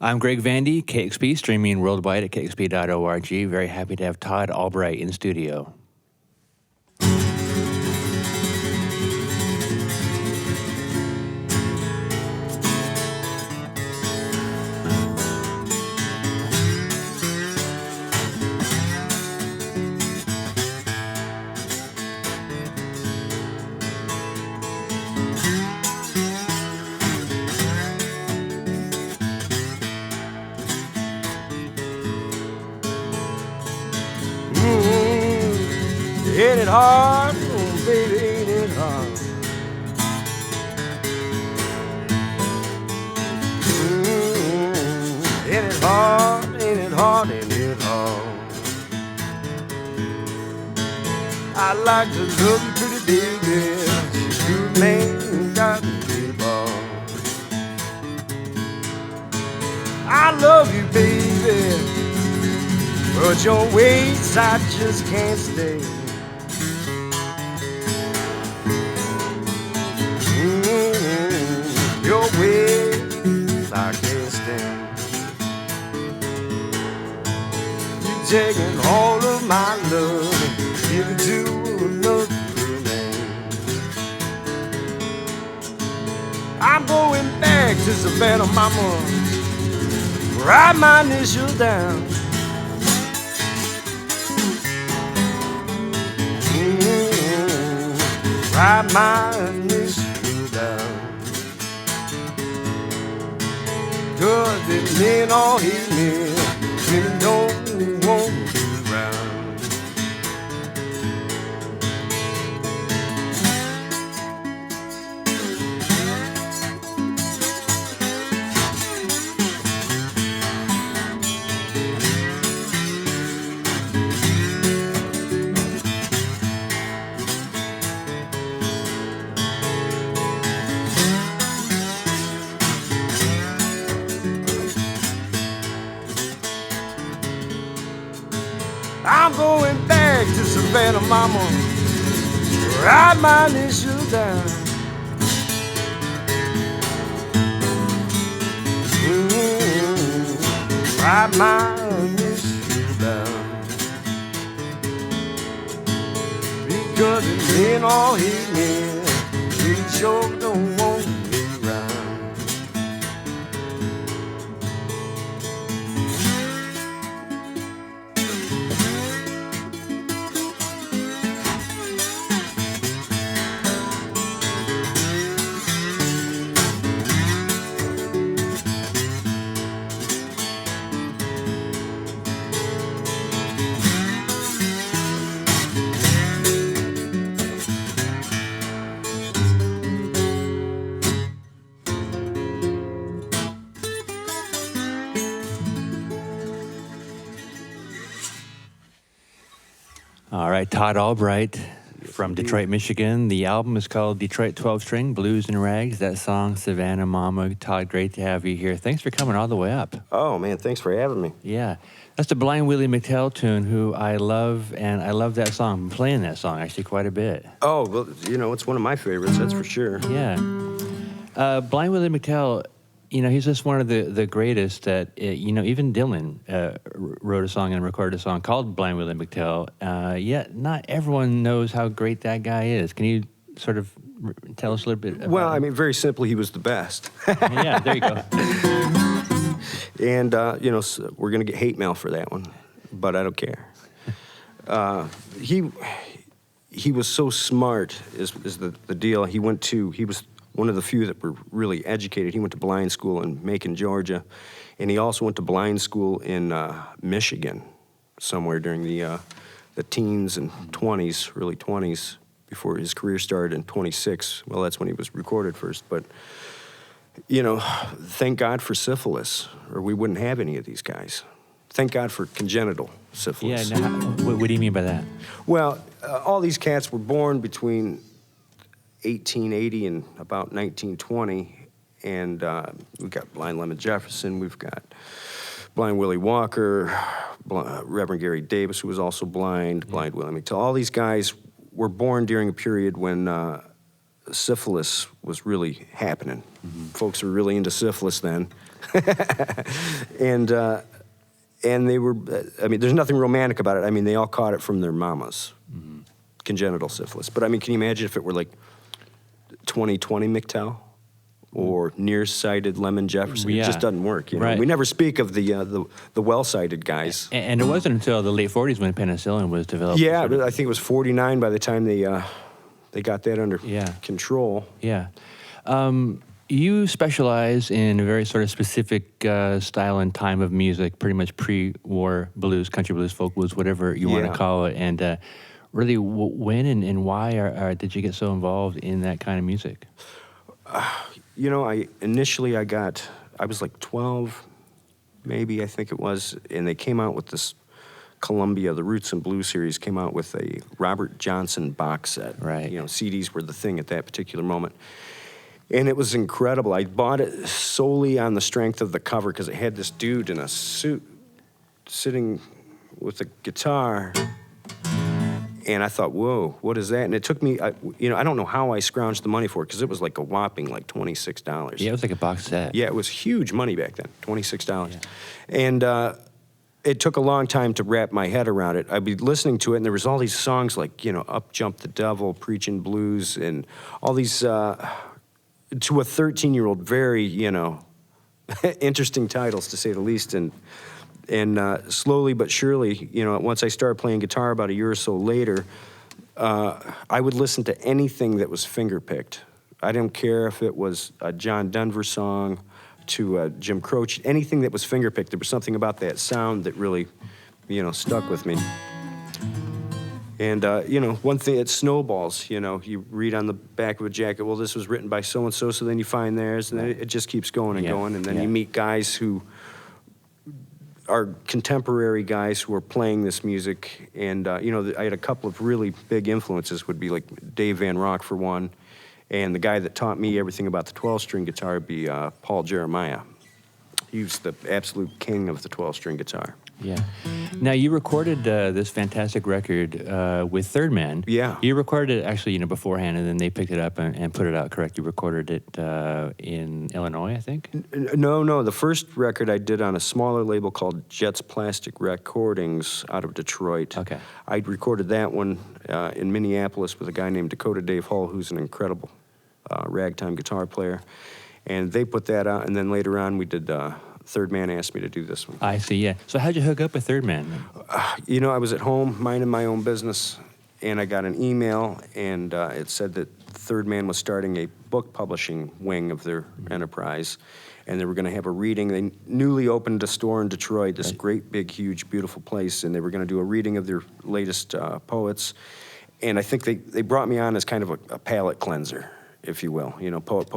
I'm Greg Vandy, KEXP, streaming worldwide at KEXP.org. Very happy to have Todd Albright in studio. Ain't it hard, oh baby, ain't it hard? Ain't it hard, ain't it hard, ain't it hard? I like to love you pretty baby, you man got me ball. I love you baby, but your ways I just can't stay. Your ways I can't stand. You taking all of my love and give it to another man. I'm going back to Savannah Mama, write my initials down. Write my initials down. 'Cause it men all hate me, women don't want me around. I'm going back to Savannah Mama, write my initials down. Write my initials down. Because the men all hate me, they sure don't want me around. All right, Todd Albright from Detroit, Michigan. The album is called Detroit 12-String, Blues and Rags. That song, Savannah Mama. Todd, great to have you here. Thanks for coming all the way up. Oh, man, thanks for having me. Yeah. That's the Blind Willie McTell tune, who I love, and I love that song. I'm playing that song actually quite a bit. Oh, well, you know, it's one of my favorites, that's for sure. Yeah. Blind Willie McTell, you know, he's just one of the greatest that, you know, even Dylan wrote a song and recorded a song called Blind Willie McTell, yet not everyone knows how great that guy is. Can you sort of tell us a little bit about Well, I him? mean, very simply, he was the best. Yeah, there you go. And, you know, we're going to get hate mail for that one, but I don't care. He was so smart is the deal. He was one of the few that were really educated. He went to blind school in Macon, Georgia, and he also went to blind school in Michigan somewhere during the teens and 20s, early 20s, before his career started in 26. Well, that's when he was recorded first, but, you know, thank God for syphilis, or we wouldn't have any of these guys. Thank God for congenital syphilis. Yeah, what do you mean by that? Well, all these cats were born between 1880 and about 1920, and we've got Blind Lemon Jefferson, we've got Blind Willie Walker, Reverend Gary Davis, who was also blind, Blind Willie McTell. All these guys were born during a period when syphilis was really happening. Folks were really into syphilis then. And they were, I mean, there's nothing romantic about it. I mean, they all caught it from their mamas, congenital syphilis. But I mean, can you imagine if it were like 2020 McTell or nearsighted Lemon Jefferson? Yeah. It just doesn't work. You know? Right. We never speak of the well-sighted guys. And it wasn't until the late 40s when penicillin was developed. Yeah, but I think it was 49 by the time they got that under control. Yeah. You specialize in a very sort of specific style and time of music, pretty much pre-war blues, country blues, folk blues, whatever you want to call it. And really, when and why did you get so involved in that kind of music? You know, I was like 12, maybe, I think it was, and they came out with this Columbia, the Roots and Blues series, came out with a Robert Johnson box set. Right. You know, CDs were the thing at that particular moment. And it was incredible. I bought it solely on the strength of the cover because it had this dude in a suit sitting with a guitar. And I thought, whoa, what is that? And it took me, I don't know how I scrounged the money for it because it was like a whopping like $26. Yeah, it was like a box set. Yeah, it was huge money back then, $26. Yeah. And it took a long time to wrap my head around it. I'd be listening to it, and there was all these songs like, you know, Up Jump the Devil, Preachin' Blues, and all these... to a 13-year-old, very, you know, interesting titles, to say the least. And slowly but surely, you know, once I started playing guitar about a year or so later, I would listen to anything that was finger-picked. I didn't care if it was a John Denver song to Jim Croce, anything that was finger-picked. There was something about that sound that really, you know, stuck with me. And, you know, one thing, it snowballs, you know. You read on the back of a jacket, well, this was written by so-and-so, so then you find theirs, and then it just keeps going and going. And then you meet guys who are contemporary guys who are playing this music. And, you know, I had a couple of really big influences, would be like Dave Van Rock, for one. And the guy that taught me everything about the 12-string guitar would be Paul Jeremiah. He was the absolute king of the 12-string guitar. Yeah. Now, you recorded this fantastic record with Third Man. Yeah. You recorded it actually, you know, beforehand, and then they picked it up and put it out, correct? You recorded it in Illinois, I think? No. The first record I did on a smaller label called Jets Plastic Recordings out of Detroit. Okay. I recorded that one in Minneapolis with a guy named Dakota Dave Hull, who's an incredible ragtime guitar player. And they put that out, and then later on we did... Third Man asked me to do this one. I see, yeah. So how'd you hook up with Third Man? You know, I was at home minding my own business, and I got an email, and it said that Third Man was starting a book publishing wing of their enterprise, and they were going to have a reading. They newly opened a store in Detroit, this great, big, huge, beautiful place, and they were going to do a reading of their latest poets. And I think they brought me on as kind of a palate cleanser, if you will. You know, poet,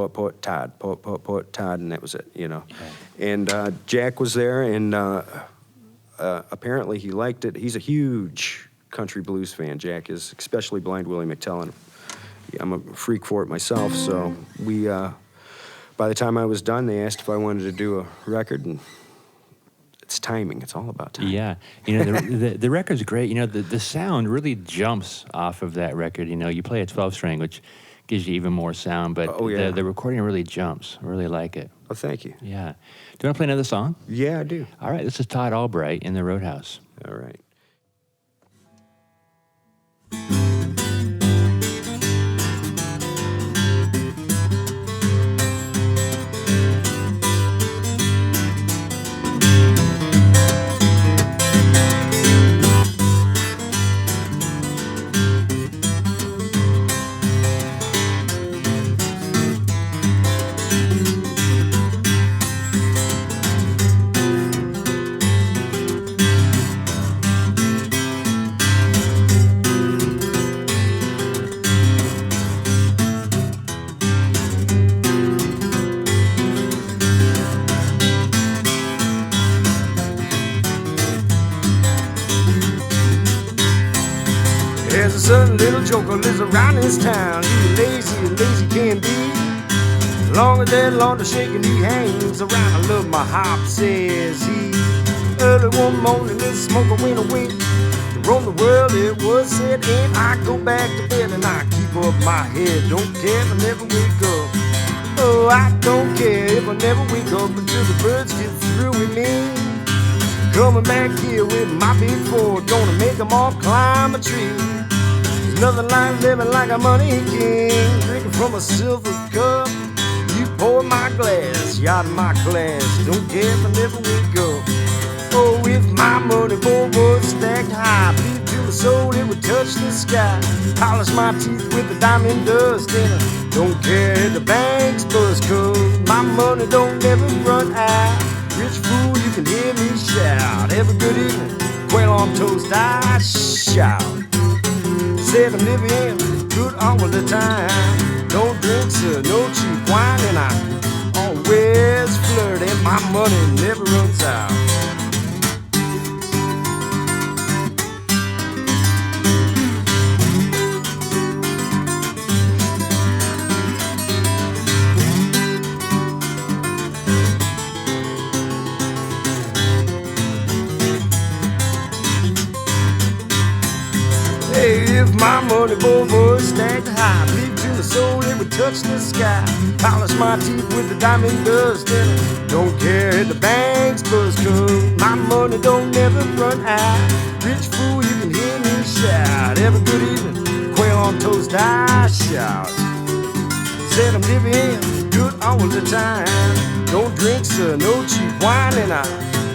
Todd, poet, Todd, and that was it, you know. Okay. And Jack was there, and apparently he liked it. He's a huge country blues fan, Jack is, especially Blind Willie McTell. And I'm a freak for it myself, so we, by the time I was done, they asked if I wanted to do a record, and it's timing. It's all about timing. Yeah. You know, the record's great. You know, the sound really jumps off of that record. You know, you play a 12-string, which gives you even more sound, but the recording really jumps. I really like it. Oh, thank you. Yeah. Do you want to play another song? Yeah, I do. All right, this is Todd Albright in the Roadhouse. All right. There's a certain little joker lives around this town. He's lazy can be. Long as that laundry shaking, he hangs around. I love my hop, says he. Early one morning, this smoker went away. From the world it was said, and I go back to bed and I keep up my head. Don't care if I never wake up. Oh, I don't care if I never wake up until the birds get through with me. Coming back here with my big Ford, gonna make them all climb a tree. There's nothing like living like a money king, drinking from a silver cup. You pour my glass, you're out of my class. Don't care if I never wake up. Oh, if my money bowl was stacked high, bleed to the soul, it would touch the sky. Polish my teeth with the diamond dust, and I don't care if the bank's buzz, 'cause my money don't never run out. Rich fool, you can hear me shout. Have a good evening, quail on toast, I shout. Said I'm living good all the time. Don't drink, sir, no cheap wine, and I always flirt, and my money never runs out. If my money bowl was stacked high, bleed to the soul, it would touch the sky. Polish my teeth with the diamond dust, and I don't care if the bank's buzz, 'cause my money don't never run out. Rich fool, you can hear me shout. Have a good evening, quail on toast, I shout. Said I'm living good all the time. Don't drink, sir, no cheap wine, and I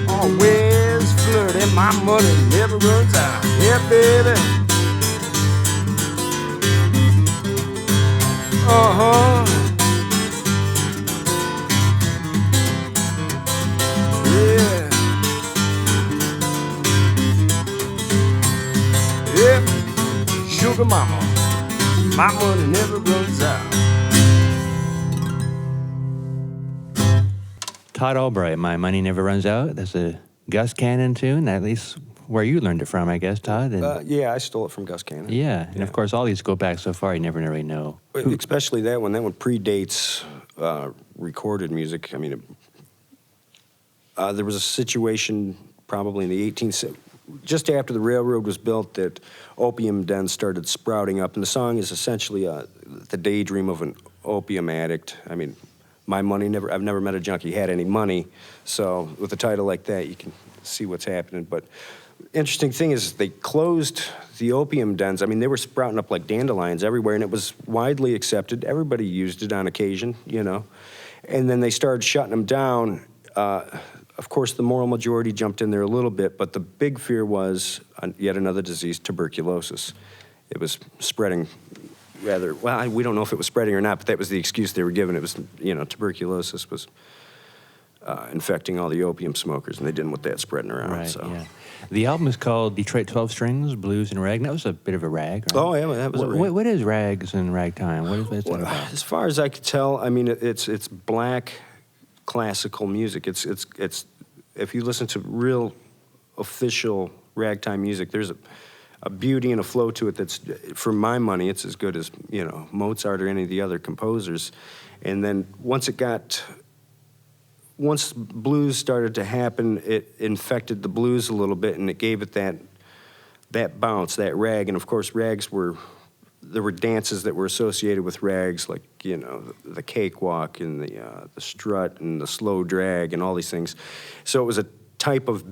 always flirt, and my money never runs out. Yeah, baby. Uh-huh. Yeah. Yeah. Sugar mama, my money never runs out. Todd Albright, My Money Never Runs Out. That's a Gus Cannon tune, at least where you learned it from, I guess, Todd. And Yeah, I stole it from Gus Cannon. yeah, and of course, all these go back so far, you never really know. Especially that one. That one predates recorded music. I mean, there was a situation probably in the 18th, just after the railroad was built, that opium dens started sprouting up. And the song is essentially the daydream of an opium addict. I mean, I've never met a junkie had any money. So with a title like that, you can see what's happening. But interesting thing is they closed the opium dens. I mean, they were sprouting up like dandelions everywhere, and it was widely accepted. Everybody used it on occasion, you know. And then they started shutting them down. Of course, the moral majority jumped in there a little bit, but the big fear was yet another disease, tuberculosis. It was spreading rather, well, we don't know if it was spreading or not, but that was the excuse they were given. It was, you know, tuberculosis was infecting all the opium smokers, and they didn't want that spreading around. Right, so. yeah. The album is called Detroit 12 Strings, Blues and Rag. That was a bit of a rag, right? Oh, yeah, that was a rag. What is rags and ragtime? What is that about? As far as I could tell, I mean, it's black classical music. It's if you listen to real official ragtime music, there's a beauty and a flow to it that's, for my money, it's as good as, you know, Mozart or any of the other composers. And then once blues started to happen, it infected the blues a little bit, and it gave it that bounce, that rag. And of course, there were dances that were associated with rags, like, you know, the cakewalk and the strut and the slow drag and all these things. So it was a type of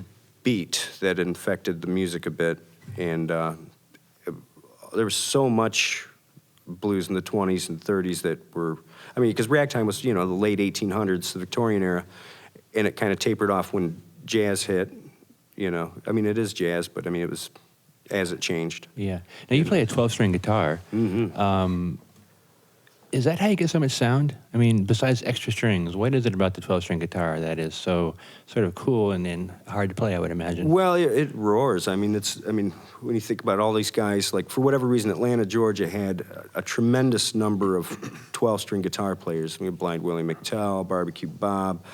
beat that infected the music a bit. And there was so much blues in the 20s and 30s that were, I mean, because ragtime was, you know, the late 1800s, the Victorian era, and it kind of tapered off when jazz hit, you know. I mean, it is jazz, but I mean, it was as it changed. Yeah. Now, you play a 12-string guitar. Mm-hmm. Is that how you get so much sound? I mean, besides extra strings, what is it about the 12-string guitar that is so sort of cool and then hard to play, I would imagine? Well, it roars. I mean, when you think about all these guys, like, for whatever reason, Atlanta, Georgia had a tremendous number of 12-string guitar players. We had Blind Willie McTell, Barbecue Bob,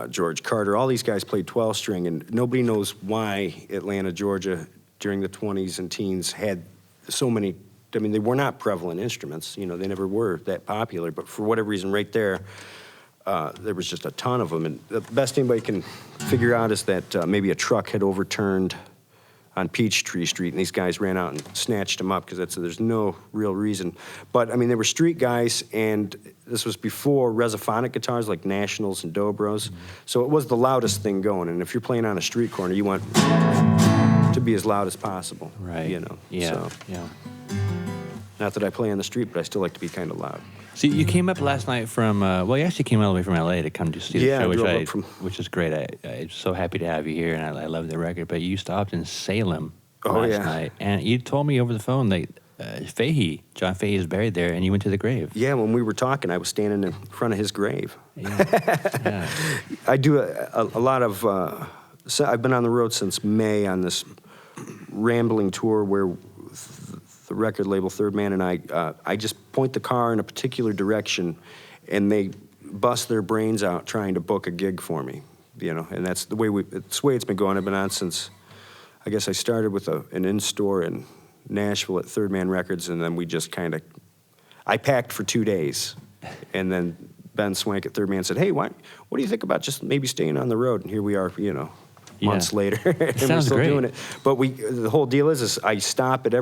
George Carter. All these guys played 12-string, and nobody knows why Atlanta, Georgia, during the 20s and teens had so many. I mean, they were not prevalent instruments. You know, they never were that popular. But for whatever reason, right there was just a ton of them. And the best anybody can figure out is that maybe a truck had overturned on Peachtree Street, and these guys ran out and snatched him up because there's no real reason. But I mean, they were street guys, and this was before Resophonic guitars like Nationals and Dobros, so it was the loudest thing going. And if you're playing on a street corner, you want to be as loud as possible, right? You know. Yeah. So, yeah. not that I play on the street, but I still like to be kind of loud. So you came up last night from, well, you actually came all the way from LA to come to see the Yeah, show, I drove up from- which is great. I'm so happy to have you here, and I love the record. But you stopped in Salem Oh, last yeah. night, and you told me over the phone that John Fahey is buried there, and you went to the grave. Yeah, when we were talking, I was standing in front of his grave. Yeah. I do a lot of, so I've been on the road since May on this rambling tour where the record label Third Man and I just point the car in a particular direction, and they bust their brains out trying to book a gig for me, you know. And that's the way it's been going. I've been on since, I guess I started with an in-store in Nashville at Third Man Records, and then we just kind of, I packed for 2 days, and then Ben Swank at Third Man said, "Hey, what do you think about just maybe staying on the road?" And here we are, you know, months later, and we're still doing it. But the whole deal is I stop at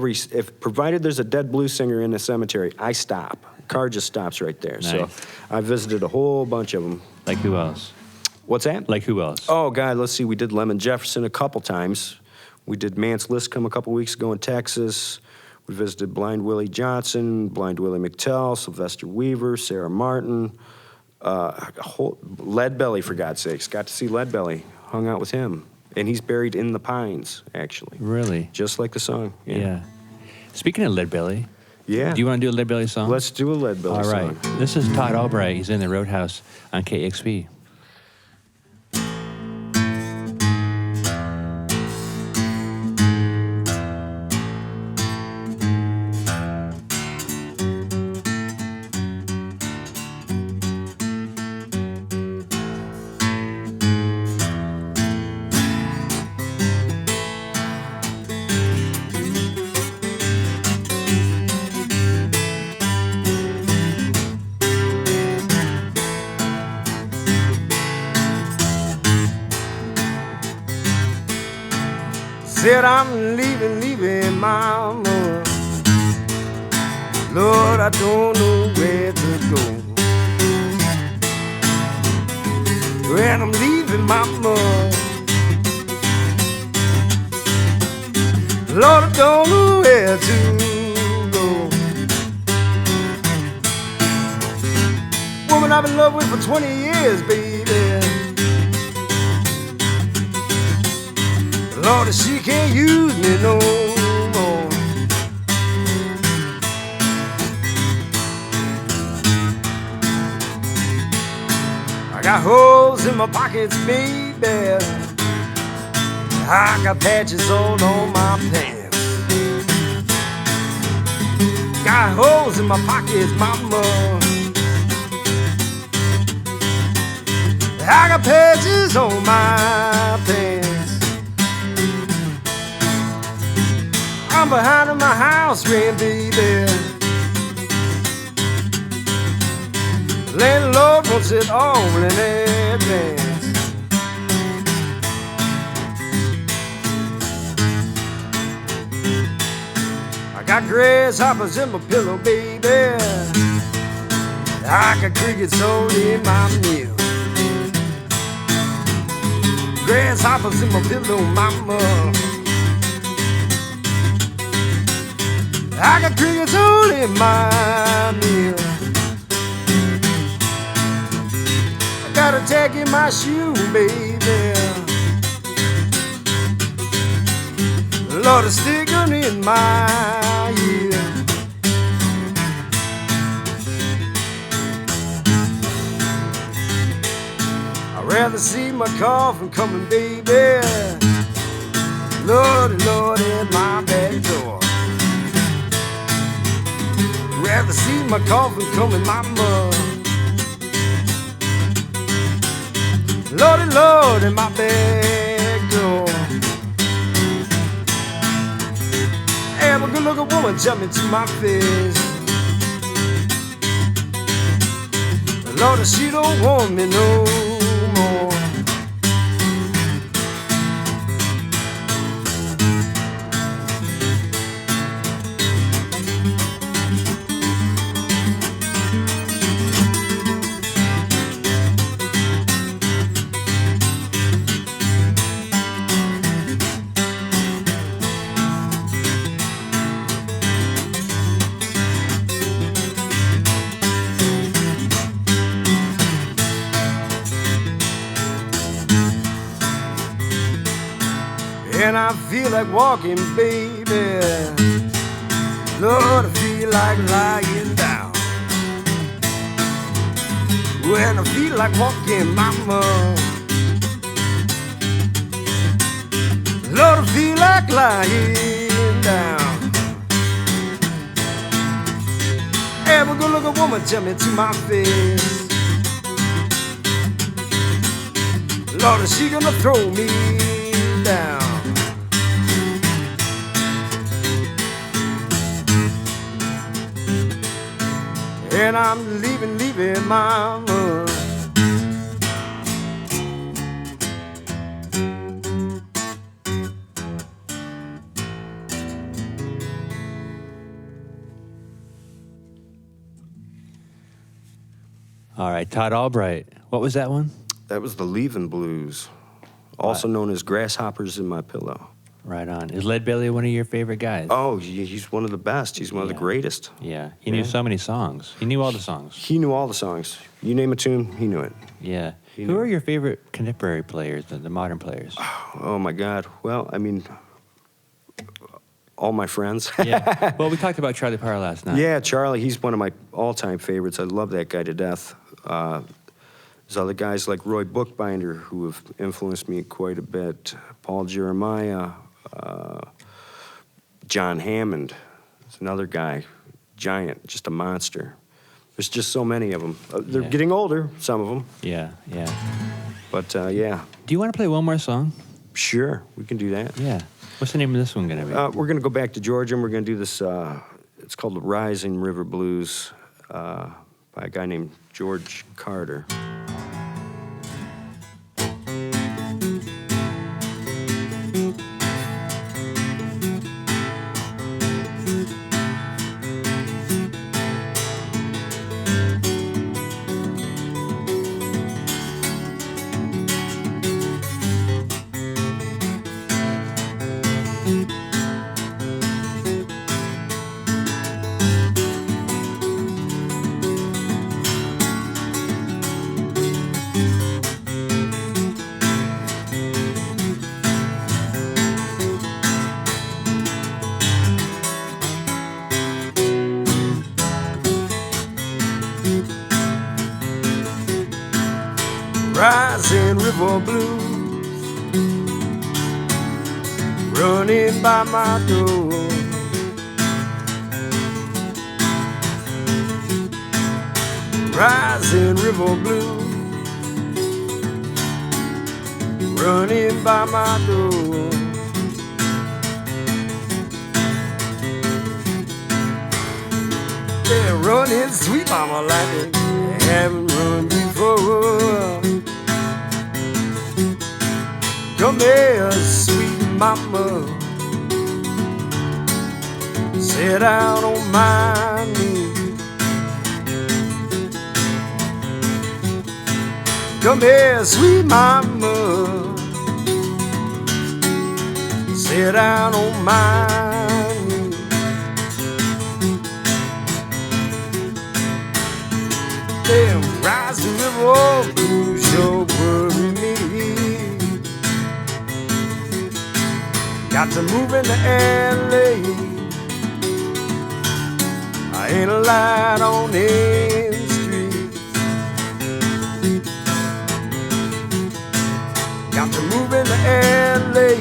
provided there's a dead blues singer in the cemetery, I stop. Car just stops right there. Nice. So I visited a whole bunch of them. Like who else? What's that? Like who else? Oh, God, let's see. We did Lemon Jefferson a couple times. We did Mance Liscombe a couple weeks ago in Texas. We visited Blind Willie Johnson, Blind Willie McTell, Sylvester Weaver, Sarah Martin, Leadbelly, for God's sakes. Got to see Leadbelly. Hung out with him. And he's buried in the pines, actually. Really? Just like the song. Yeah. Speaking of Leadbelly, Yeah. do you want to do a Leadbelly song? Let's do a Leadbelly song. All right. song. This is Todd Albright. He's in the Roadhouse on KEXP. Said I'm leaving mama. Lord, I don't know where to go. When I'm leaving mama, Lord, I don't know where to go. Woman I've been in love with for 20 years, baby. Lord, she can't use me no more. I got holes in my pockets, baby. I got patches all on my pants. Got holes in my pockets, mama. I got patches on my pants. I'm behind in my house rent, baby. Landlord wants it all in advance. I got grasshoppers in my pillow, baby. I got crickets all in my meal. Grasshoppers in my pillow, mama. I got crickets all in my meal. I got a tag in my shoe, baby. Lord, a sticking in my ear. I'd rather see my coffin coming, baby. Lordy, Lord, in my back door. Rather see my coffin coming, mama. Lordy, Lord, in my back door. Have a good-looking woman jump into my face. Lord, she don't want me no more. When I feel like walking, baby, Lord, I feel like lying down. When I feel like walking, mama, Lord, I feel like lying down. Ever go look a woman, tell me to my face, Lord, is she gonna throw me down? And I'm leaving, mama. All right, Todd Albright. What was that one? That was the Leavin' Blues, also known as Grasshoppers in My Pillow. Right on. Is Lead Belly one of your favorite guys? Oh, he's one of the best. He's one of the greatest. Yeah, he knew so many songs. He knew all the songs. He knew all the songs. You name a tune, he knew it. Yeah. He Who knew. are your favorite contemporary players, the modern players? Oh, my God. Well, I mean, all my friends. Yeah. Well, we talked about Charlie Parr last night. Yeah, Charlie, he's one of my all-time favorites. I love that guy to death. There's other guys like Roy Bookbinder who have influenced me quite a bit. Paul Jeremiah, John Hammond is another guy, giant, just a monster. There's just so many of them. They're getting older, some of them. Yeah, yeah. But, yeah. Do you want to play one more song? Sure, we can do that. Yeah. What's the name of this one going to be? We're going to go back to Georgia, and we're going to do this, it's called the Rising River Blues by a guy named George Carter. Rising river blues running by my door. Rising river blues running by my door. They're running sweet mama like they haven't run before. Come here, sweet mama, sit down on my knee. Come here, sweet mama, sit down on my knee. Them rising river blues sure worry me. Got to move into LA. I ain't a light on any street. Got to move into LA.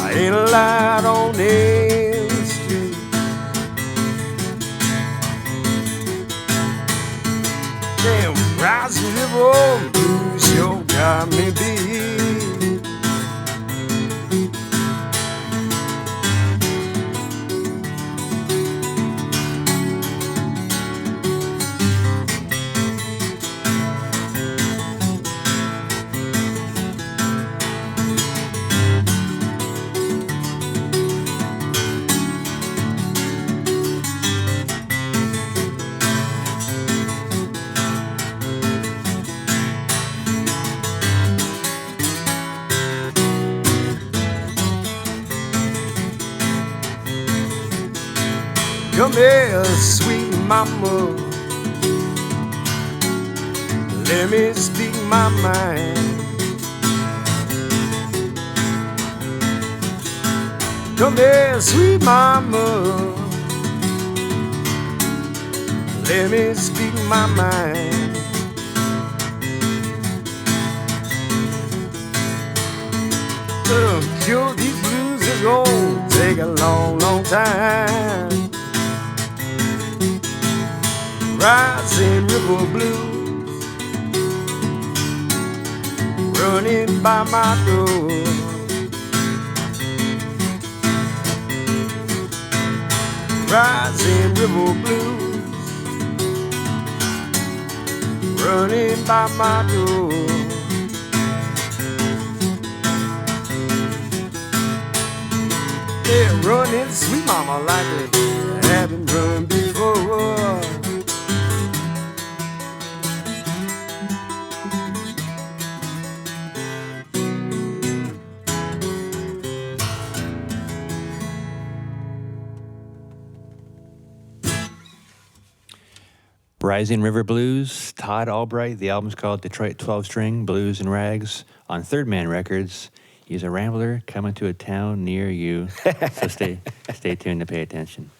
I ain't a light on any street. Damn, rising river blues sure got me beat. Come here, sweet mama, let me speak my mind. Come here, sweet mama, let me speak my mind. Cure these blues is gonna take a long, long time. Rising river blues running by my door. Rising river blues running by my door. They're running, sweet mama, like they haven't run before. Rising River Blues, Todd Albright. The album's called Detroit 12-String, Blues and Rags on Third Man Records. He's a rambler coming to a town near you. So stay tuned to pay attention.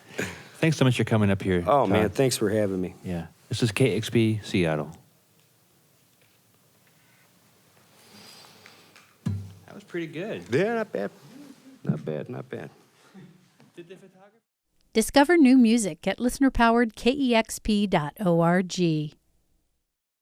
Thanks so much for coming up here. Oh, Todd. man, thanks for having me. Yeah. This is KEXP Seattle. That was pretty good. Yeah, not bad. Not bad, not bad. Did the photographer? Discover new music at listener-powered KEXP.org.